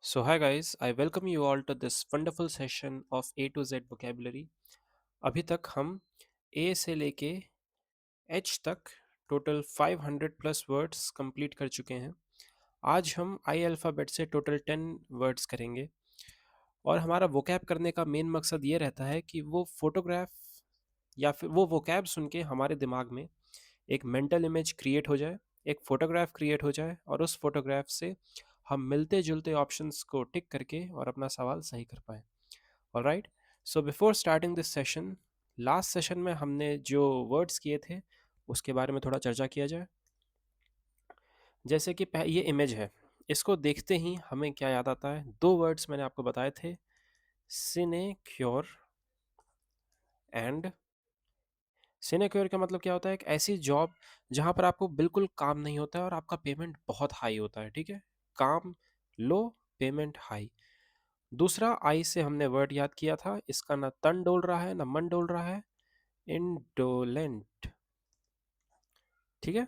So, hi guys, I welcome you all to this wonderful session of A to Z vocabulary. अभी तक हम A से लेके H तक टोटल 500 प्लस वर्ड्स कंप्लीट कर चुके हैं. आज हम आई अल्फ़ाबेट से टोटल 10 वर्ड्स करेंगे और हमारा वोकैब करने का मेन मकसद ये रहता है कि वो फोटोग्राफ या फिर वो वोकैब सुन के हमारे दिमाग में एक मेंटल इमेज क्रिएट हो जाए, एक फोटोग्राफ क्रिएट हो जाए और उस फोटोग्राफ से हम मिलते जुलते ऑप्शंस को टिक करके और अपना सवाल सही कर पाएँ. Alright, so before starting this session, last session में हमने जो वर्ड्स किए थे उसके बारे में थोड़ा चर्चा किया जाए. जैसे कि ये इमेज है, इसको देखते ही हमें क्या याद आता है? दो वर्ड्स मैंने आपको बताए थे, सिनेक्योर एंड सिनेक्योर का मतलब क्या होता है? एक ऐसी जॉब जहाँ पर आपको बिल्कुल काम नहीं होता है और आपका पेमेंट बहुत हाई होता है, ठीक है? काम लो, पेमेंट हाई. दूसरा आई से हमने वर्ड याद किया था, इसका ना तन डोल रहा है ना मन डोल रहा है, इंडोलेंट. ठीक है,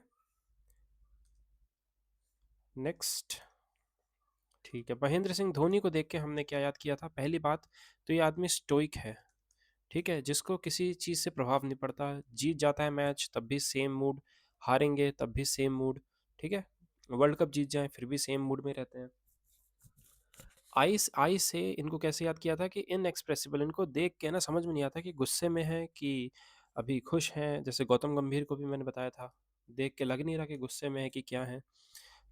नेक्स्ट. ठीक है, महेंद्र सिंह धोनी को देख के हमने क्या याद किया था? पहली बात तो ये आदमी स्टोइक है, ठीक है, जिसको किसी चीज़ से प्रभाव नहीं पड़ता. जीत जाता है मैच तब भी सेम मूड, हारेंगे तब भी सेम मूड, ठीक है, वर्ल्ड कप जीत जाए फिर भी सेम मूड में रहते हैं. आई से इनको कैसे याद किया था कि इनएक्सप्रेसिबल, इनको देख के ना समझ में नहीं आता कि गुस्से में है कि अभी खुश हैं. जैसे गौतम गंभीर को भी मैंने बताया था, देख के लग नहीं रहा कि गुस्से में है कि क्या है.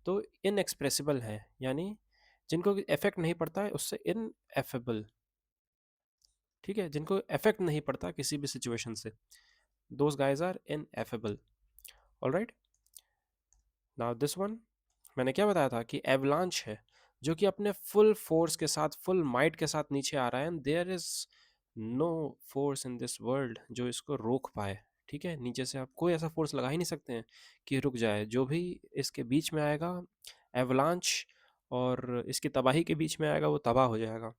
तो इनएक्सप्रेसिबल है यानी जिनको इफेक्ट नहीं पड़ता है उससे इनएफेबल. ठीक है, जिनको इफेक्ट नहीं पड़ता किसी भी सिचुएशन से, those guys are ineffable. Alright, now this one मैंने क्या बताया था कि एवलांच है, जो कि अपने फुल फोर्स के साथ, फुल माइट के साथ नीचे आ रहा है, and there is no force in this world जो इसको रोक पाए. ठीक है, नीचे से आप कोई ऐसा फोर्स लगा ही नहीं सकते हैं कि रुक जाए. जो भी इसके बीच में आएगा, एवलांच और इसकी तबाही के बीच में आएगा, वो तबाह हो जाएगा.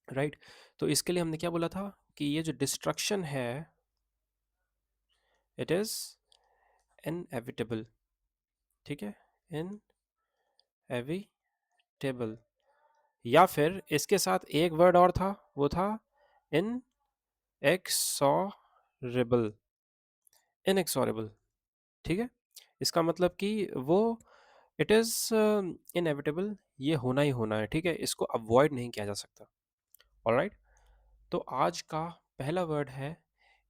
राइट, तो इसके लिए हमने क्या बोला था कि ये जो डिस्ट्रक्शन है, इट इज इनएविटेबल. ठीक है, इनएविटेबल. या फिर इसके साथ एक वर्ड और था, वो था इन एक्सॉरेबल. इनएक्सॉरेबल, ठीक है, इसका मतलब कि वो इट इज इनएविटेबल, ये होना ही होना है. ठीक है, इसको अवॉइड नहीं किया जा सकता. ऑलराइट, तो आज का पहला वर्ड है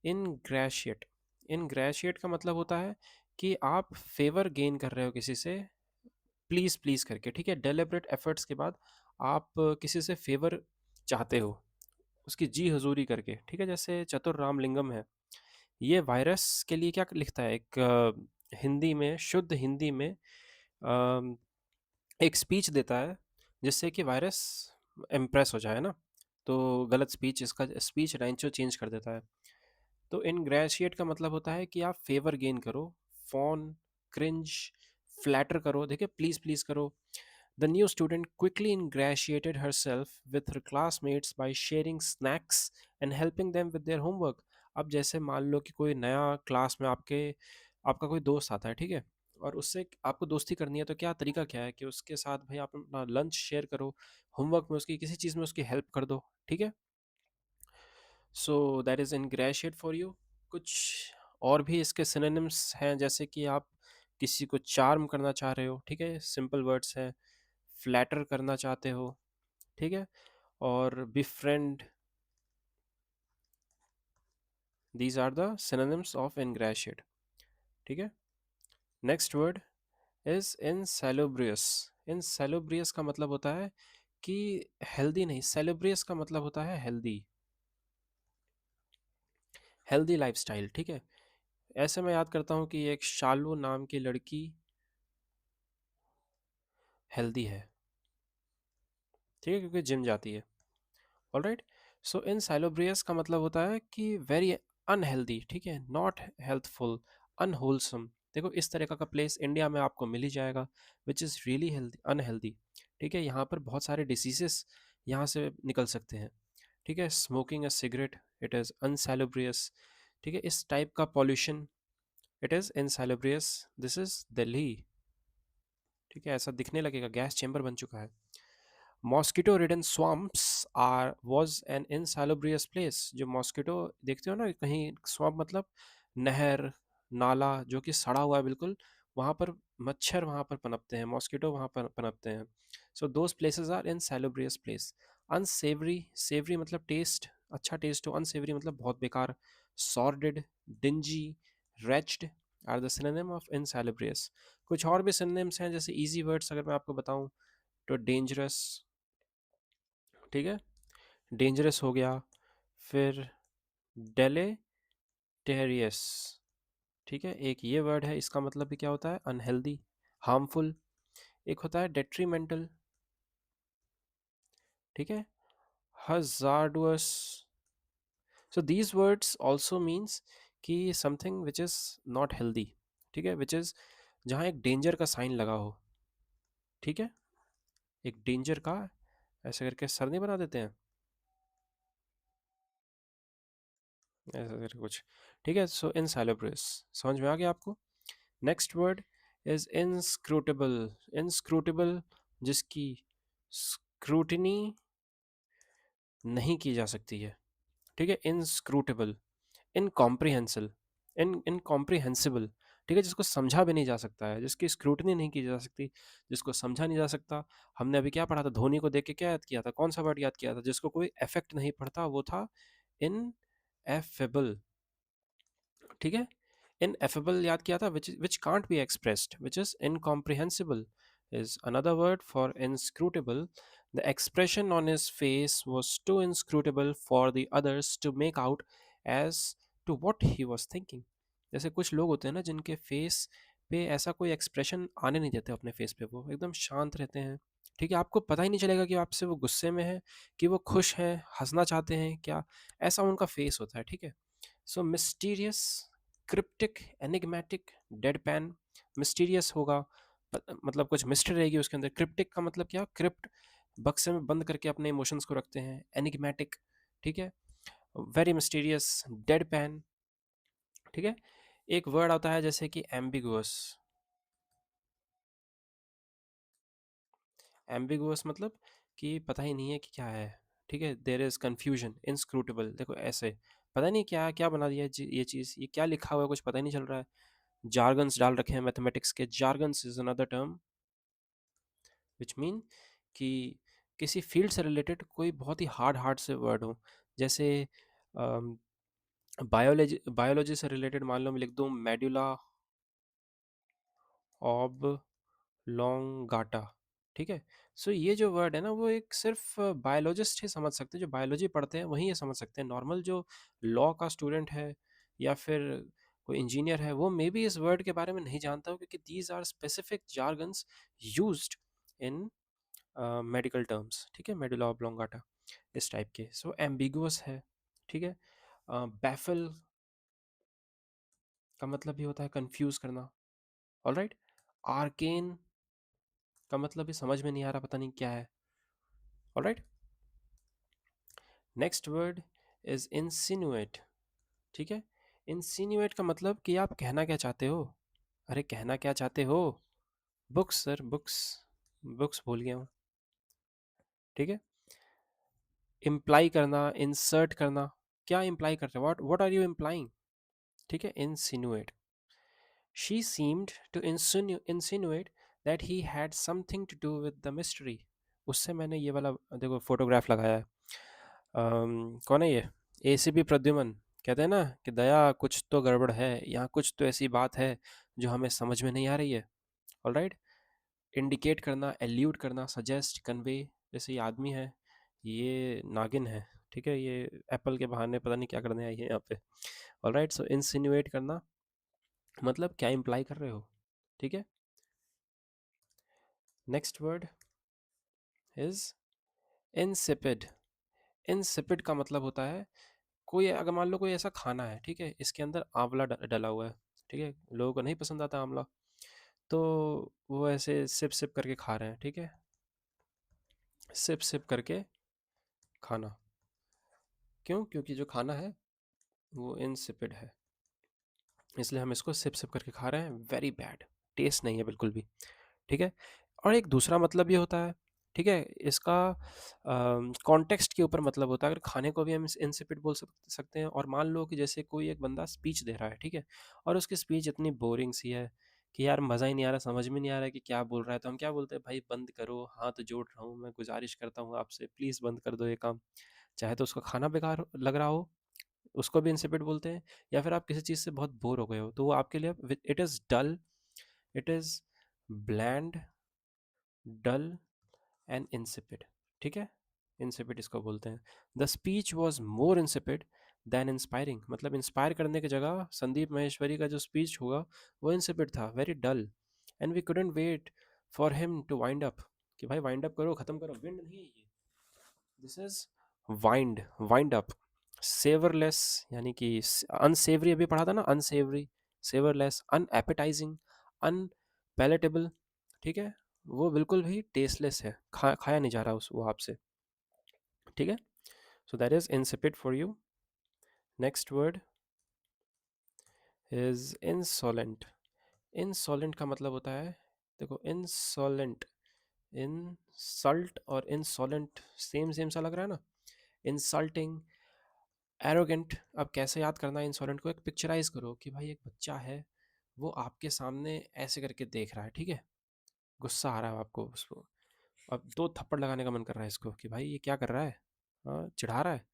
इनग्रेशिएट. इनग्रेशिएट का मतलब होता है कि आप फेवर गेन कर रहे हो किसी से, प्लीज प्लीज करके. ठीक है, डेलिबरेट एफर्ट्स के बाद आप किसी से फेवर चाहते हो, उसकी जी हजूरी करके. ठीक है, जैसे चतुर रामलिंगम है, ये वायरस के लिए क्या लिखता है? एक हिंदी में, शुद्ध हिंदी में एक स्पीच देता है जिससे कि वायरस इम्प्रेस हो जाए ना. तो गलत स्पीच, इसका स्पीच रैंचो चेंज कर देता है. तो इनग्रेशिएट का मतलब होता है कि आप फेवर गेन करो, फॉन, क्रिंज, फ्लैटर करो. देखिए, प्लीज प्लीज करो. The new student quickly ingratiated herself with her classmates by sharing snacks and helping them with their homework. अब जैसे मान लो कि कोई नया क्लास में आपका कोई दोस्त आता है, ठीक है, और उससे आपको दोस्ती करनी है, तो क्या तरीका क्या है कि उसके साथ भाई आप अपना लंच शेयर करो, होमवर्क में उसकी किसी चीज़ में उसकी हेल्प कर दो. ठीक है, so that is ingratiate for you. कुछ और भी इसके सिनोनिम्स हैं, जैसे कि आप किसी को चार्म करना चाह रहे हो. ठीक है, सिंपल वर्ड्स हैं. फ्लैटर करना चाहते हो, ठीक है, और befriend. These are the synonyms of ingratiate. ठीक है, next word is insalubrious. Insalubrious का मतलब होता है कि हेल्दी नहीं, सेलुब्रियस का मतलब होता है हेल्दी, हेल्दी लाइफस्टाइल. ठीक है, ऐसे मैं याद करता हूँ कि एक शालू नाम की लड़की हेल्दी है, ठीक है, क्योंकि जिम जाती है. ऑलराइट, सो इनसेलुब्रियस का मतलब होता है कि वेरी अनहेल्दी. ठीक है, नॉट हेल्थफुल, अनहोलसम. देखो, इस तरह का प्लेस इंडिया में आपको मिल ही जाएगा, which is really healthy unhealthy. ठीक है, यहाँ पर बहुत सारे डिसीजेस यहाँ से निकल सकते हैं. ठीक है, smoking a cigarette, it is unsalubrious. ठीक है, इस टाइप का pollution, it is insalubrious. This is Delhi. ठीक है, ऐसा दिखने लगेगा, गैस चेंबर बन चुका है. Mosquito ridden swamps are was an insalubrious place. जो मॉस्किटो देखते हो ना कहीं, स्वamp मतलब नहर, नाला जो कि सड़ा हुआ है बिल्कुल, वहाँ पर मच्छर वहाँ पर पनपते हैं, मॉस्किटो वहाँ पर पनपते हैं। So those places are insalubrious place. Unsavoury, savoury मतलब टेस्ट, अच्छा टेस्ट हो, अनसेवरी मतलब बहुत बेकार। Sordid, dingy, wretched are the synonym of insalubrious. कुछ और भी सिनोनिम्स हैं, जैसे इजी वर्ड्स अगर मैं आपको बताऊं तो डेंजरस, ठीक है, डेंजरस हो गया। फिर डेलेटेरियस, ठीक है, एक ये वर्ड है, इसका मतलब भी क्या होता है, अनहेल्दी, हार्मफुल। एक होता है डेट्रीमेंटल, ठीक है, hazardous. So these words also means कि something which is not healthy, ठीक है, विच इज़ जहाँ एक डेंजर का साइन लगा हो, ठीक है, एक डेंजर का ऐसे करके सर नहीं बना देते हैं, ऐसा करके कुछ, ठीक है। सो इनसैलुब्रियस समझ में आ गया आपको। Next word is inscrutable. Inscrutable जिसकी स्क्रूटिनी नहीं की जा सकती है, ठीक है, इनस्क्रूटेबल। इनकॉम्प्रिहेंसिल, इनकॉम्प्रिहेंसिबल, ठीक है, जिसको समझा भी नहीं जा सकता है, जिसकी स्क्रूटनी नहीं की जा सकती, जिसको समझा नहीं जा सकता। हमने अभी क्या पढ़ा था, धोनी को देख के क्या याद किया था, कौन सा वर्ड याद किया था, जिसको कोई इफेक्ट नहीं पड़ता, वो था इन एफेबल, ठीक है। इनएफेबल याद किया था, which can't be expressed, which is incomprehensible is another word for inscrutable. The expression on his face was too inscrutable for the others to make out as to what he was thinking. जैसे कुछ लोग होते हैं ना जिनके face पे ऐसा कोई एक्सप्रेशन आने नहीं देते अपने फेस पे, वो एकदम शांत रहते हैं, ठीक है, आपको पता ही नहीं चलेगा कि आपसे वो गुस्से में है, कि वो खुश हैं, हंसना चाहते हैं क्या, ऐसा उनका फेस होता है, ठीक है। सो मिस्टीरियस, क्रिप्टिक, एनिग्मेटिक, डेडपैन। मिस्टीरियस होगा, मतलब कुछ मिस्ट्री रहेगी उसके अंदर। क्रिप्टिक का मतलब क्या, क्रिप्ट बक्से में बंद करके अपने इमोशंस को रखते हैं। एनिग्मेटिक, ठीक है, वेरी मिस्टीरियस। डेडपैन, ठीक है। एक वर्ड आता है जैसे कि एम्बिगुअस। एम्बिगुअस मतलब कि पता ही नहीं है कि क्या है, ठीक है, देयर इज कंफ्यूजन। इनस्क्रूटेबल देखो ऐसे, पता नहीं क्या क्या बना दिया है ये चीज़, ये क्या लिखा हुआ है, कुछ पता ही नहीं चल रहा है। जार्गन्स डाल रखे हैं मैथमेटिक्स के। Jargons is another term which mean कि किसी फील्ड से रिलेटेड कोई बहुत ही हार्ड हार्ड से वर्ड हो, जैसे बायोलॉजी, बायोलॉजी से रिलेटेड मान लो मैं लिख दूँ मेडुला ऑब्लोंगाटा, ठीक है। सो ये जो वर्ड है ना, वो एक सिर्फ बायोलॉजिस्ट ही समझ सकते हैं, जो बायोलॉजी पढ़ते हैं वही ये समझ सकते हैं। नॉर्मल जो लॉ का स्टूडेंट है या फिर कोई इंजीनियर है, वो मे बी इस वर्ड के बारे में नहीं जानता हो, क्योंकि these are specific jargons used in medical terms, ठीक है, मेडुला ऑब्लोंगाटा इस टाइप के। सो एम्बिगुअस है, ठीक है। बैफल का मतलब भी होता है कंफ्यूज करना, ऑलराइट। आर्केन का मतलब भी समझ में नहीं आ रहा, पता नहीं क्या है, alright. Next word is insinuate, ठीक है। इंसिनुएट का मतलब कि आप कहना क्या चाहते हो, अरे कहना क्या चाहते हो। बुक्स सर, बुक्स, बुक्स भूल गया हूँ, ठीक है। इम्प्लाई करना, इंसर्ट करना, क्या इम्प्लाई कर रहे हो, व्हाट आर यू इम्प्लाइंग, ठीक है, insinuate. She seemed to insinuate that he had something to do with the mystery. उससे मैंने ये वाला देखो फोटोग्राफ लगाया है। कौन है ये, एसीपी प्रद्युमन। कहते हैं ना कि दया कुछ तो गड़बड़ है, यहाँ कुछ तो ऐसी बात है जो हमें समझ में नहीं आ रही है, ऑलराइट। इंडिकेट करना, एल्यूड करना, सजेस्ट, कन्वे, जैसे ये आदमी है, ये नागिन है, ठीक है, ये एप्पल के बहाने पता नहीं क्या करने आई है यहाँ पे, ऑलराइट। सो इंसिनुएट करना मतलब क्या इम्प्लाई कर रहे हो, ठीक है। Next word is insipid. Insipid का मतलब होता है कोई, अगर मान लो कोई ऐसा खाना है, ठीक है, इसके अंदर आंवला डला हुआ है, ठीक है, लोगों को नहीं पसंद आता आंवला, तो वो ऐसे सिप सिप करके खा रहे हैं, ठीक है, सिप सिप करके खाना। क्यों, क्योंकि जो खाना है वो इंसिपिड है, इसलिए हम इसको सिप सिप करके खा रहे हैं, वेरी बैड, टेस्ट नहीं है बिल्कुल भी, ठीक है। और एक दूसरा मतलब ये होता है ठीक है? इसका कॉन्टेक्स्ट के ऊपर मतलब होता है। अगर खाने को भी हम इंसिपिड बोल सकते हैं, और मान लो कि जैसे कोई एक बंदा स्पीच दे रहा है, ठीक है? और उसकी स्पीच इतनी बोरिंग सी है कि यार मज़ा ही नहीं आ रहा, समझ में नहीं आ रहा है कि क्या बोल रहा है, तो हम क्या बोलते हैं, भाई बंद करो, हाथ जोड़ रहा हूँ, मैं गुजारिश करता हूँ आपसे, प्लीज़ बंद कर दो ये काम। चाहे तो उसका खाना बेकार लग रहा हो, उसको भी इंसिपिड बोलते हैं, या फिर आप किसी चीज़ से बहुत बोर हो गए हो, तो वो आपके लिए it is dull, it is bland, dull and insipid. ठीक है, इंसिपिड इसको बोलते हैं। The speech was more insipid than inspiring, मतलब इंस्पायर करने की जगह संदीप महेश्वरी का जो स्पीच होगा वो इंसिपिड था, very dull, and we couldn't wait for him to wind up, कि भाई वाइंड अप करो, खत्म करो, विंड नहीं है ये, दिस इज वाइंड अप। सेवरलेस, यानी कि अनसेवरी, अभी पढ़ा था ना, अनसेवरी, सेवरलेस, अनएपेटाइजिंग, अनपैलेटेबल। ठीक है, वो बिल्कुल भी टेस्टलेस है, खाया नहीं जा रहा उस वो आपसे। ठीक है, so that is insipid for you. Next word is insolent। insolent का मतलब होता है, देखो insolent, इंसल्ट और insolent सेम सेम सा लग रहा है ना, इंसल्टिंग, एरोगेंट। अब कैसे याद करना है इंसॉलेंट को, एक पिक्चराइज करो कि भाई एक बच्चा है, वो आपके सामने ऐसे करके देख रहा है, ठीक है, गुस्सा आ रहा है आपको उसको, अब दो थप्पड़ लगाने का मन कर रहा है इसको कि भाई ये क्या कर रहा है, हाँ, चिढ़ा रहा है,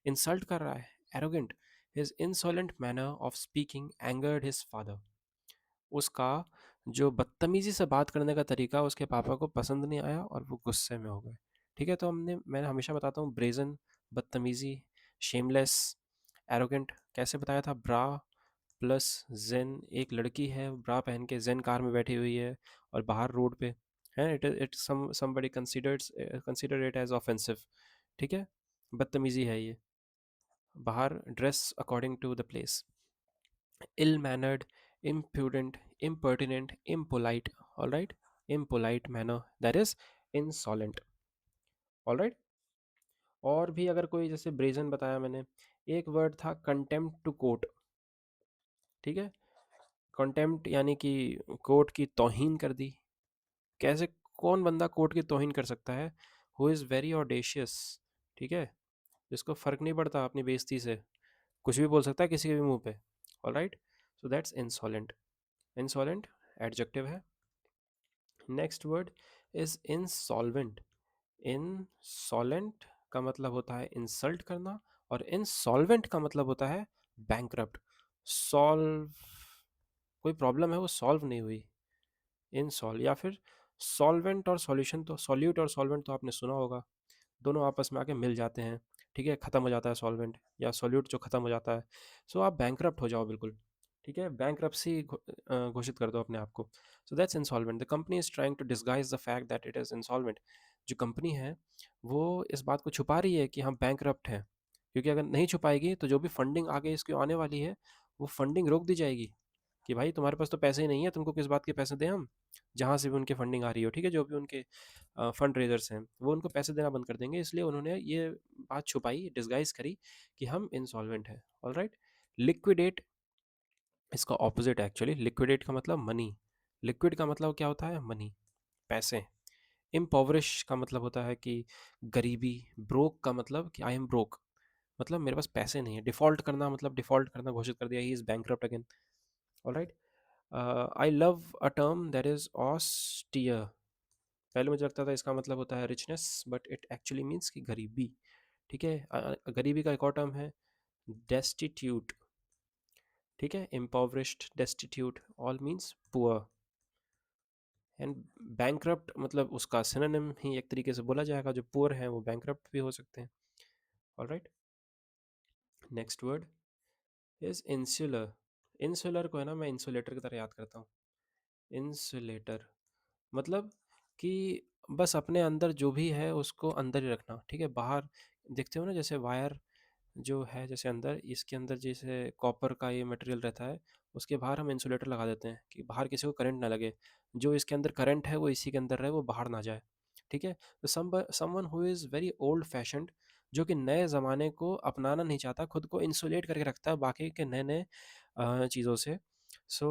इंसल्ट कर रहा है, arrogant. His insolent manner of speaking angered his father, उसका जो बदतमीजी से बात करने का तरीका उसके पापा को पसंद नहीं आया और वो गुस्से में हो गए। ठीक है, तो मैंने हमेशा बताता हूँ, ब्रेजन, बदतमीजी, शेमलेस, एरोगेंट। कैसे बताया था, ब्रा प्लस जेन, एक लड़की है ब्रा पहन के जेन कार में बैठी हुई है और बाहर रोड पे है, it somebody consider it as offensive. ठीक है, बदतमीजी है ये, बाहर dress according to the place, ill mannered, impudent, impertinent, impolite, all right, impolite manner, that is insolent, all right। और भी अगर कोई, जैसे ब्रेजन बताया मैंने, एक वर्ड था कंटेम्प्ट टू कोर्ट। ठीक है, कंटेम्प्ट यानी कि कोर्ट की तौहीन कर दी। कैसे, कौन बंदा कोर्ट की तौहीन कर सकता है, हु इज़ वेरी ऑडेशियस। ठीक है, जिसको फ़र्क नहीं पड़ता अपनी बेइज्जती से, कुछ भी बोल सकता है किसी के भी मुंह पे, all right, so that's insolent. Insolent adjective है। Next word is insolvent. Insolent का मतलब होता है इंसल्ट करना, और इंसॉल्वेंट का मतलब होता है बैंकरप्ट। सॉल्व, कोई प्रॉब्लम है वो सॉल्व नहीं हुई, इंसॉल्व। या फिर सॉल्वेंट और सॉल्यूशन, तो सॉल्यूट और सॉल्वेंट तो आपने सुना होगा, दोनों आपस में आके मिल जाते हैं। ठीक है, ख़त्म हो जाता है सॉल्वेंट या सॉल्यूट जो ख़त्म हो जाता है, सो आप बैंकरप्ट हो जाओ बिल्कुल। ठीक है, बैंकरप्सी घोषित कर दो अपने आप को। So that's insolvent. The company is trying to disguise the fact that it is insolvent. जो कंपनी है वो इस बात को छुपा रही है कि हम बैंकरप्ट हैं, क्योंकि अगर नहीं छुपाएगी तो जो भी फंडिंग आगे इसकी आने वाली है, वो फंडिंग रोक दी जाएगी, कि भाई तुम्हारे पास तो पैसे ही नहीं है, तुमको किस बात के पैसे दें हम, जहाँ से भी उनकी फंडिंग आ रही हो। ठीक है, जो भी उनके फंड रेजर्स हैं वो उनको पैसे देना बंद कर देंगे, इसलिए उन्होंने ये बात छुपाई, डिस्गाइज करी कि हम इंसॉल्वेंट हैं। ऑल राइट, लिक्विडेट, इसका ऑपोजिट है एक्चुअली, लिक्विडेट का मतलब मनी, लिक्विड का मतलब क्या होता है, मनी, पैसे। इम्पोवरिश का मतलब होता है कि गरीबी। ब्रोक का मतलब कि आई एम ब्रोक, मतलब मेरे पास पैसे नहीं है। डिफॉल्ट करना मतलब डिफॉल्ट करना, घोषित कर दिया, he is bankrupt again. All right, I love a term that is austere. पहले मुझे लगता था इसका मतलब होता है richness, but it actually means कि गरीबी। ठीक है, गरीबी का एक और टर्म है डेस्टिट्यूट। ठीक है, impoverished, destitute, all means poor. And bankrupt मतलब उसका सिनोनिम ही एक तरीके से बोला जाएगा, जो पुअर हैं वो बैंकरप्ट भी हो सकते हैं। Alright, next word is insular. Insular को है ना मैं इंसुलेटर की तरह याद करता हूँ। इंसुलेटर मतलब कि बस अपने अंदर जो भी है उसको अंदर ही रखना। ठीक है, बाहर देखते हो ना, जैसे वायर जो है, जैसे अंदर, इसके अंदर जैसे कॉपर का ये मटेरियल रहता है, उसके बाहर हम इंसुलेटर लगा देते हैं कि बाहर किसी को करंट ना लगे, जो इसके अंदर करंट है वो इसी के अंदर रहे, वो बाहर ना जाए। ठीक है, तो someone who is very old fashioned, जो कि नए ज़माने को अपनाना नहीं चाहता, खुद को इंसुलेट करके रखता है बाकी के नए नए चीज़ों से। सो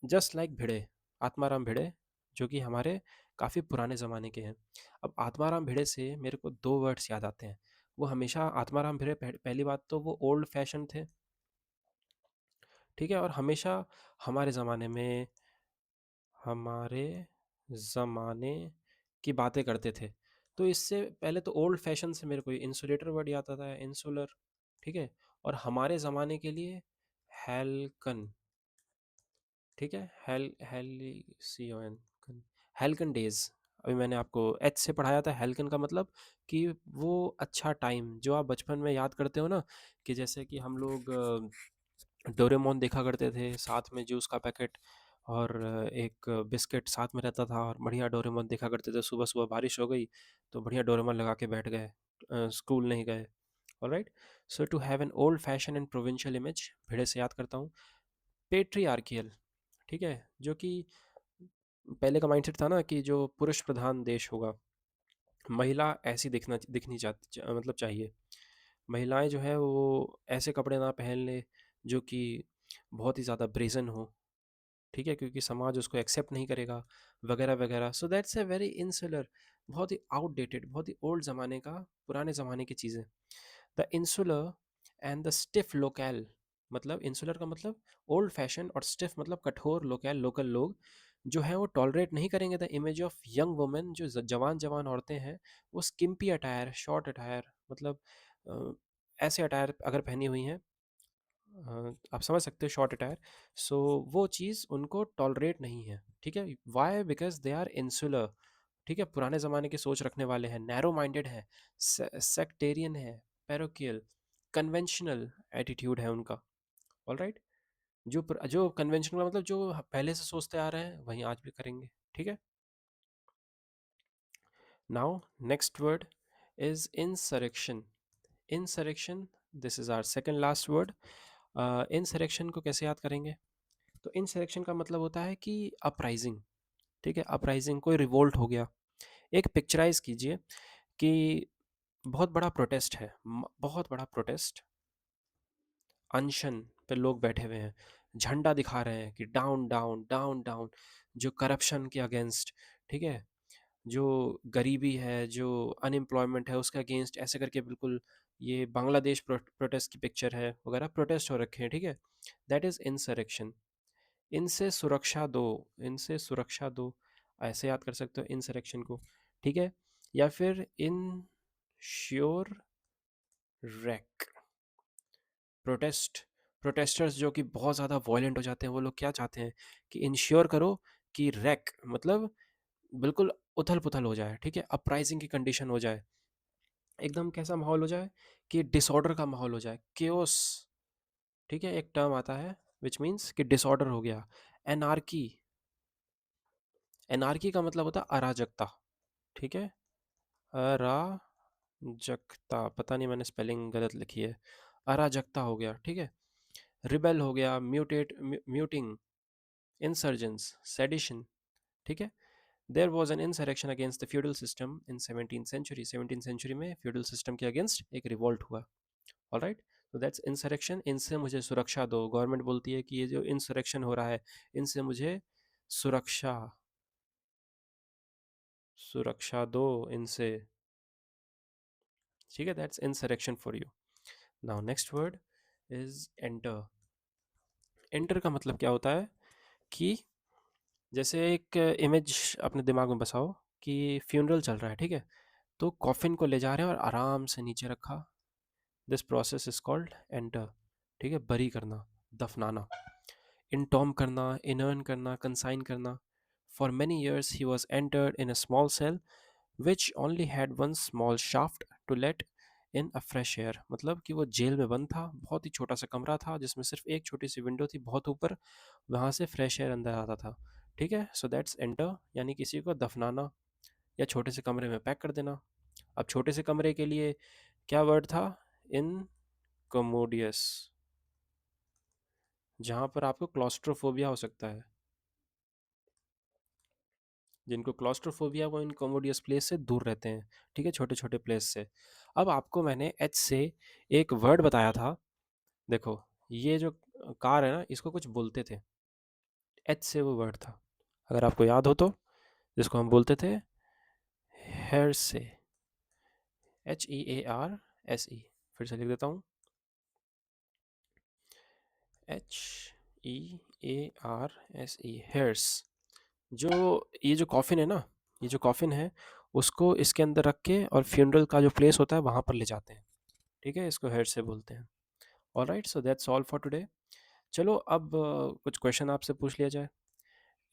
जस्ट लाइक भिड़े, आत्माराम भिड़े, जो कि हमारे काफ़ी पुराने ज़माने के हैं। अब आत्माराम भिड़े से मेरे को 2 वर्ड्स याद आते हैं। वो हमेशा आत्माराम भिड़े पहली बात तो वो ओल्ड फैशन थे, ठीक है? और हमेशा हमारे ज़माने में हमारे ज़माने की बातें करते थे। तो इससे पहले तो ओल्ड फैशन से मेरे को ये इंसुलेटर वर्ड याद आता है, इंसुलर, ठीक है? और हमारे ज़माने के लिए हैल्कन, ठीक है? हेलिसियोन हेल्कन डेज़। अभी मैंने आपको एच से पढ़ाया था, हेल्कन का मतलब कि वो अच्छा टाइम जो आप बचपन में याद करते हो ना, कि जैसे कि हम लोग डोरेमोन देखा करते थे, साथ में जूस का पैकेट और एक बिस्किट साथ में रहता था, और बढ़िया डोरेमोन देखा करते थे। सुबह सुबह बारिश हो गई तो बढ़िया डोरेमोन लगा के बैठ गए, स्कूल नहीं गए। Alright, so to have an old fashion and provincial image, भिड़े से याद करता हूँ। पेट्रियार्कियल, ठीक है, जो कि पहले का माइंडसेट था ना कि जो पुरुष प्रधान देश होगा, महिला ऐसी दिखनी मतलब चाहिए। महिलाएं जो है वो ऐसे कपड़े ना पहन ले जो कि बहुत ही ज़्यादा ब्रेजन हो, ठीक है, क्योंकि समाज उसको एक्सेप्ट नहीं करेगा, वगैरह वगैरह। So that's a very insular, बहुत ही आउटडेटेड, बहुत ही ओल्ड ज़माने का, पुराने ज़माने की चीज़ें। The insular and the stiff local, मतलब इंसुलर का मतलब ओल्ड फैशन, और स्टिफ मतलब कठोर, लोकल लोकल लोग जो है वो टॉलरेट नहीं करेंगे the image of young women, जो जवान जवान औरतें हैं वो स्किम्पी अटायर, शॉर्ट अटायर, मतलब अ, ऐसे अटायर अगर पहनी हुई हैं, आप समझ सकते हो, शॉर्ट अटायर। सो वो चीज़ उनको टॉलरेट नहीं है, ठीक है। Why? Because they are insular, ठीक है, पुराने ज़माने की सोच रखने वाले हैं, नैरो माइंडेड है, सेक्टेरियन है, पैरोकियल, कन्वेंशनल एटीट्यूड है उनका। ऑल राइट, जो कन्वेंशनल मतलब जो पहले से सोचते आ रहे हैं वहीं आज भी करेंगे, ठीक है। Now next word is insurrection. Insurrection, this is our second last word. Insurrection को कैसे याद करेंगे? तो इंसरेक्शन का मतलब होता है कि अपराइजिंग, ठीक है, अपराइजिंग, कोई रिवोल्ट हो गया। एक पिक्चराइज कीजिए कि बहुत बड़ा प्रोटेस्ट है, बहुत बड़ा प्रोटेस्ट, अनशन पे लोग बैठे हुए हैं, झंडा दिखा रहे हैं कि डाउन डाउन डाउन डाउन, जो करप्शन के अगेंस्ट, ठीक है, जो गरीबी है, जो अनएम्प्लॉयमेंट है उसके अगेंस्ट, ऐसे करके बिल्कुल। ये बांग्लादेश प्रोटेस्ट की पिक्चर है, वगैरह प्रोटेस्ट हो रखे हैं, ठीक है। That is insurrection. इनसे सुरक्षा दो, इनसे सुरक्षा दो, ऐसे याद कर सकते हो इंसरेक्शन को, ठीक है। या फिर इन श्योर रैक, प्रोटेस्ट, प्रोटेस्टर्स जो कि बहुत ज़्यादा वॉयलेंट हो जाते हैं, वो लोग क्या चाहते हैं कि इंश्योर करो कि रैक मतलब बिल्कुल उथल पुथल हो जाए, ठीक है, अपराइजिंग की कंडीशन हो जाए, एकदम कैसा माहौल हो जाए कि डिसऑर्डर का माहौल हो जाए, केओस, ठीक है। एक टर्म आता है विच मीन्स कि डिसऑर्डर हो गया। एनार्की, एनार्की का मतलब होता है अराजकता, ठीक है, अराजकता, पता नहीं मैंने स्पेलिंग गलत लिखी है, अराजकता हो गया, ठीक है। रिबेल हो गया, म्यूटिंग, इंसर्जेंस, सेडिशन, ठीक है। There was an insurrection against the feudal system in 17th century, 17th century में फ्यूडल सिस्टम के अगेंस्ट एक रिवोल्ट हुआ। ऑल राइट, तो दैट्स इंसरेक्शन। इनसे मुझे सुरक्षा दो, गवर्नमेंट बोलती है कि ये जो इंसरेक्शन हो रहा है इनसे मुझे सुरक्षा, सुरक्षा दो इनसे, ठीक है। That's insurrection for you. Now next word is enter. Enter का मतलब क्या होता है कि जैसे एक इमेज अपने दिमाग में बसाओ कि फ्यूनरल चल रहा है, ठीक है, तो कॉफिन को ले जा रहे हैं और आराम से नीचे रखा, this process is called enter, ठीक है, बरी करना, दफनाना, इंटॉम करना, इनर्न करना, कंसाइन करना। For many years he was entered in a small cell which only had one small shaft to let in a fresh air, मतलब कि वो जेल में बंद था, बहुत ही छोटा सा कमरा था जिसमें सिर्फ एक छोटी सी विंडो थी बहुत ऊपर, वहाँ से फ्रेश एयर अंदर आता था, ठीक है। सो दैट्स एंटर, यानी किसी को दफनाना या छोटे से कमरे में पैक कर देना। अब छोटे से कमरे के लिए क्या वर्ड था? इन कमोडियस, जहाँ पर आपको क्लॉस्ट्रोफोबिया हो सकता है, जिनको क्लॉस्ट्रोफोबिया वो इन कमोडियस प्लेस से दूर रहते हैं, ठीक है, छोटे छोटे प्लेस से। अब आपको मैंने एच से एक वर्ड बताया था, देखो, ये जो कार है ना इसको कुछ बोलते थे, एच से वो वर्ड था, अगर आपको याद हो तो जिसको हम बोलते थे हेयर से, HEARSE। फिर से लिख देता हूँ, HEARSE, हेयर्स। जो ये जो कॉफ़िन है ना, ये जो कॉफ़िन है, उसको इसके अंदर रख के और फ्यूनरल का जो प्लेस होता है वहाँ पर ले जाते हैं। ठीक है, इसको हेयर से बोलते हैं। Alright, so that's all for today. चलो अब कुछ क्वेश्चन आपसे पूछ लिया जाए।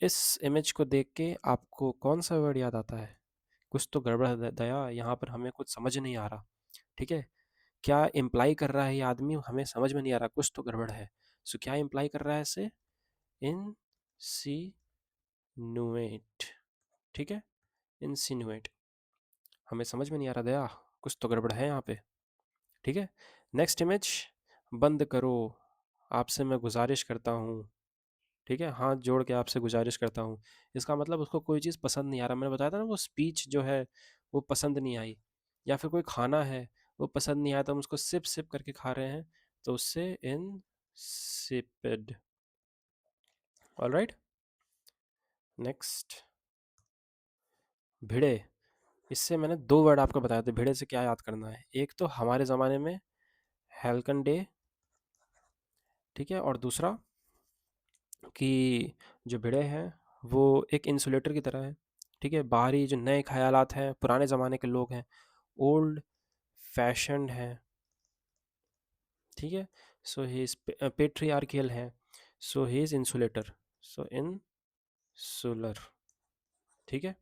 इस इमेज को देख के आपको कौन सा वर्ड याद आता है? कुछ तो गड़बड़ है दया, यहाँ पर हमें कुछ समझ नहीं आ रहा। ठीक है, क्या इम्प्लाई कर रहा है ये आदमी, हमें समझ में नहीं आ रहा, कुछ तो गड़बड़ है। सो क्या इम्प्लाई कर रहा है इसे? इनसिनुएट। ठीक है, इंसिनुएट। हमें समझ में नहीं आ रहा दया, कुछ तो गड़बड़ है यहाँ पे। ठीक है, नेक्स्ट इमेज, बंद करो, आपसे मैं गुजारिश करता हूँ। ठीक है, हाथ जोड़ के आपसे गुजारिश करता हूँ। इसका मतलब उसको कोई चीज़ पसंद नहीं आ रहा। मैंने बताया था ना, वो स्पीच जो है वो पसंद नहीं आई। या फिर कोई खाना है वो पसंद नहीं आया, तो हम उसको सिप सिप करके खा रहे हैं, तो उससे insipid। ऑलराइट, नेक्स्ट, भिड़े। इससे मैंने दो वर्ड आपको बताए थे, भिड़े से क्या याद करना है। एक तो हमारे ज़माने में हेल्कन डे, ठीक है, और दूसरा कि जो भिड़े हैं वो एक इंसुलेटर की तरह है। ठीक है, बाहरी जो नए ख्यालात हैं, पुराने ज़माने के लोग हैं, ओल्ड फैशन्ड हैं। ठीक है, सो ही इज़ पेट्रियार्कियल है, so he is insulator, so insular. ठीक है,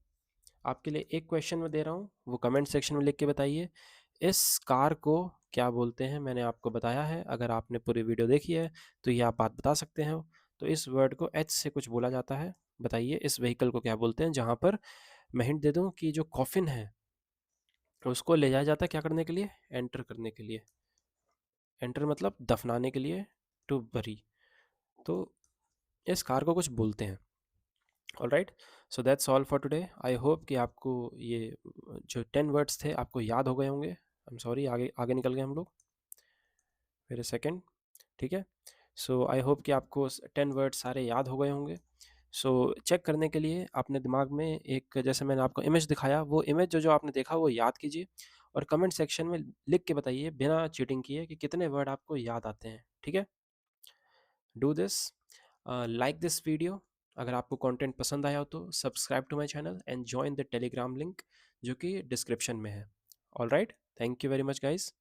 आपके लिए एक क्वेश्चन मैं दे रहा हूँ, वो कमेंट सेक्शन में लिख के बताइए। इस कार को क्या बोलते हैं? मैंने आपको बताया है, अगर आपने पूरी वीडियो देखी है तो ये आप बात बता सकते हैं। तो इस वर्ड को एच से कुछ बोला जाता है, बताइए इस व्हीकल को क्या बोलते हैं? जहाँ पर मैं हिंट दे दूँ कि जो कॉफिन है उसको ले जाया जाता है क्या करने के लिए? एंटर करने के लिए। एंटर मतलब दफनाने के लिए, टू बरी। तो इस कार को कुछ बोलते हैं। Alright, so that's all for today. I hope कि आपको ये जो 10 वर्ड्स थे आपको याद हो गए होंगे। आई एम सॉरी, आगे आगे निकल गए हम लोग। वेरी सेकेंड, ठीक है, सो आई होप कि आपको 10 वर्ड्स सारे याद हो गए होंगे। सो चेक करने के लिए अपने दिमाग में एक, जैसे मैंने आपको इमेज दिखाया, वो इमेज जो जो आपने देखा वो याद कीजिए और कमेंट सेक्शन में लिख के बताइए बिना चीटिंग किए कि कितने वर्ड आपको याद आते हैं। ठीक है, do this, like this video. अगर आपको कंटेंट पसंद आया हो तो subscribe to my channel and join the telegram link जो कि डिस्क्रिप्शन में है। All right, thank you very much guys.